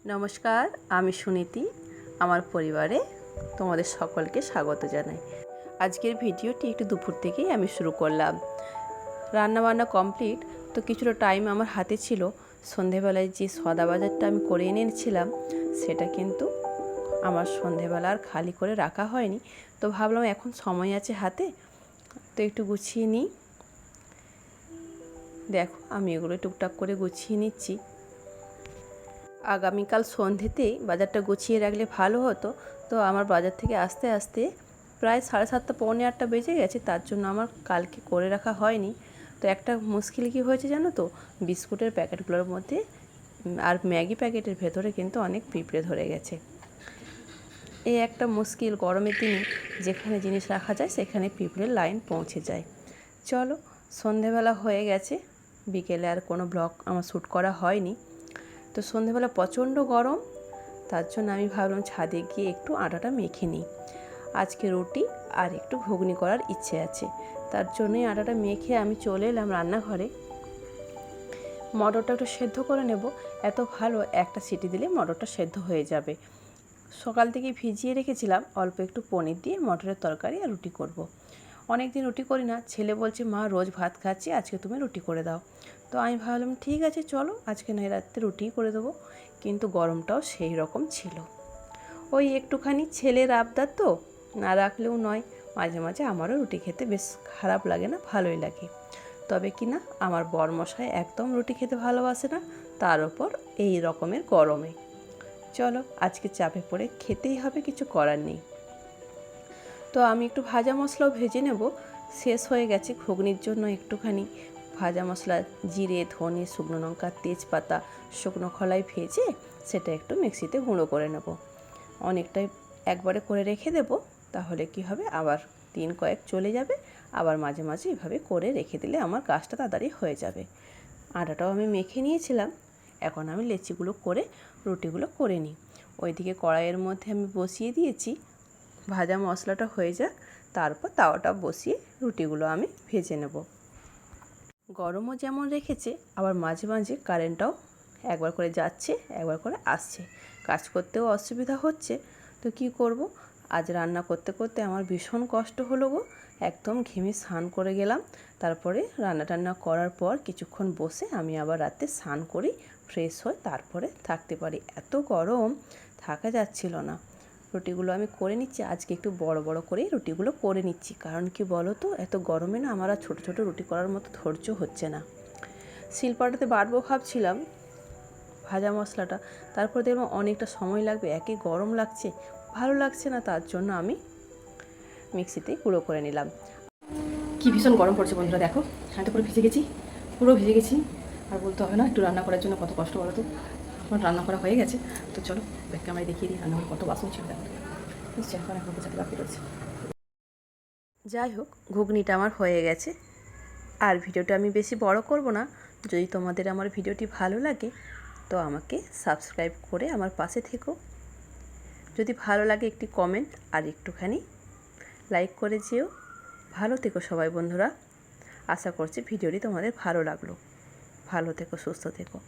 নমস্কার, আমি সুনীতি। আমার পরিবারে তোমাদের সকলকে স্বাগত জানাই। আজকের ভিডিওটি একটু দুপুর থেকেই আমি শুরু করলাম। রান্নাবান্না কমপ্লিট, তো কিছুটা টাইম আমার হাতে ছিল। সন্ধেবেলায় যে সদা বাজারটা আমি করে এনেছিলাম সেটা কিন্তু আমার সন্ধেবেলা আর খালি করে রাখা হয়নি। তো ভাবলাম এখন সময় আছে হাতে, তো একটু গুছিয়ে নিই। দেখো, আমি এগুলো টুকটাক করে গুছিয়ে নিচ্ছি। আগামীকাল সন্ধ্যেতেই বাজারটা গুছিয়ে রাখলে ভালো হতো। তো আমার বাজার থেকে আসতে আসতে প্রায় 7:30 পৌনে 8টা বেজে গেছে, তার জন্য আমার কালকে করে রাখা হয়নি। তো একটা মুশকিল কী হয়েছে জানো তো, বিস্কুটের প্যাকেটগুলোর মধ্যে আর ম্যাগি প্যাকেটের ভেতরে কিন্তু অনেক পিঁপড়ে ধরে গেছে। এই একটা মুশকিল, গরমের দিনে যেখানে জিনিস রাখা যায় সেখানে পিঁপড়ের লাইন পৌঁছে যায়। চলো, সন্ধেবেলা হয়ে গেছে, বিকেলে আর কোনো ব্লগ আমার শ্যুট করা হয়নি। তো সন্ধেবেলা প্রচণ্ড গরম, তার জন্য আমি ভাবলাম ছাদে গিয়ে একটু আটাটা মেখে নিই। আজকে রুটি আর একটু ঘুগনি করার ইচ্ছে আছে, তার জন্যই আটাটা মেখে আমি চলে এলাম রান্নাঘরে। মটরটা একটু সেদ্ধ করে নেব। এত ভালো, একটা সিটি দিলে মটরটা সেদ্ধ হয়ে যাবে। সকাল থেকে ভিজিয়ে রেখেছিলাম অল্প একটু পনির দিয়ে মটরের তরকারি আর রুটি করব। অনেক দিন রুটি করি না, ছেলে বলছে মা রোজ ভাত খাচ্ছি, আজকে তুমি রুটি করে দাও। তো আমি ভাবলাম ঠিক আছে চলো, আজকে নয় রাত্রে রুটিই করে দেবো। কিন্তু গরমটাও সেই রকম ছিল। ওই একটুখানি ছেলের আবদার, তো না রাখলেও নয়। মাঝে মাঝে আমারও রুটি খেতে বেশ খারাপ লাগে না, ভালোই লাগে। তবে কি না, আমার বরমশাই একদম রুটি খেতে ভালোবাসে না, তার ওপর এই রকমের গরমে। চলো, আজকে চাপে পড়ে খেতেই হবে, কিছু করার নেই। তো আমি একটু ভাজা মশলাও ভেজে নেব। শেষ হয়ে গেছে ঘুগনির জন্য একটুখানি ভাজা মশলা, জিরে, ধনে, শুকনো লঙ্কা, তেজপাতা, শুকনো খোলায় ভেজে সেটা একটু মিক্সিতে গুঁড়ো করে নেব। অনেকটাই একবারে করে রেখে দেব, তাহলে কি হবে, আবার দিন কয়েক চলে যাবে। আবার মাঝে মাঝে এভাবে করে রেখে দিলে আমার কাজটা তাড়াতাড়ি হয়ে যাবে। আটাটাও আমি মেখে নিয়েছিলাম, এখন আমি লেচিগুলো করে রুটিগুলো করে নিই। ওইদিকে কড়াইয়ের মধ্যে আমি বসিয়ে দিয়েছি, ভাজা মশলাটা হয়ে যাক, তারপর তাওয়াটা বসিয়ে রুটিগুলো আমি ভেজে নেব। গরমও যেমন রেখেছে, আবার মাঝে মাঝে কারেন্টটাও একবার করে যাচ্ছে একবার করে আসছে, কাজ করতেও অসুবিধা হচ্ছে। তো কি করব, আজ রান্না করতে করতে আমার ভীষণ কষ্ট হলো গো। একদম ঘেমে স্নান করে গেলাম। তারপরে রান্না টান্না করার পর কিছুক্ষণ বসে আমি আবার রাতে স্নান করি, ফ্রেশ হয়ে তারপরে থাকতে পারি। এত গরম, থাকা যাচ্ছিল না। রুটিগুলো আমি করে নিচ্ছি, আজকে একটু বড় বড় করেই রুটিগুলো করে নিচ্ছি। কারণ কি বলো তো, এত গরমে না আমার আর ছোটো ছোটো রুটি করার মতো ধৈর্য হচ্ছে না। শিলপাটাতে বাটবো ভাবছিলাম ভাজা মশলাটা, তারপর দেখলাম অনেকটা সময় লাগবে, একই গরম লাগছে, ভালো লাগছে না, তার জন্য আমি মিক্সিতেই গুঁড়ো করে নিলাম। কি ভীষণ গরম পড়ছে বন্ধুরা, দেখো আমি তো পুরো ভিজে গেছি, পুরো ভিজে গেছি। আর বলতে হবে না একটু রান্না করার জন্য কত কষ্ট, বলো তো। আমার রান্না করা হয়ে গেছে, তো চলো ব্যাক ক্যামেরায় দেখিয়ে দিই রান্নাঘরে কত বাসন ছিল। দেখো নিশ্চয় এখন এখন বোঝাতে বাকি রয়েছে। যাই হোক, ঘুগনিটা আমার হয়ে গেছে। আর ভিডিওটা আমি বেশি বড় করব না। যদি তোমাদের আমার ভিডিওটি ভালো লাগে তো আমাকে সাবস্ক্রাইব করে আমার পাশে থেকো। যদি ভালো লাগে একটি কমেন্ট আর একটুখানি লাইক করে যেও। ভালো থেকো সবাই বন্ধুরা। আশা করছি ভিডিওটি তোমাদের ভালো লাগলো। ভালো থেকো, সুস্থ থেকো।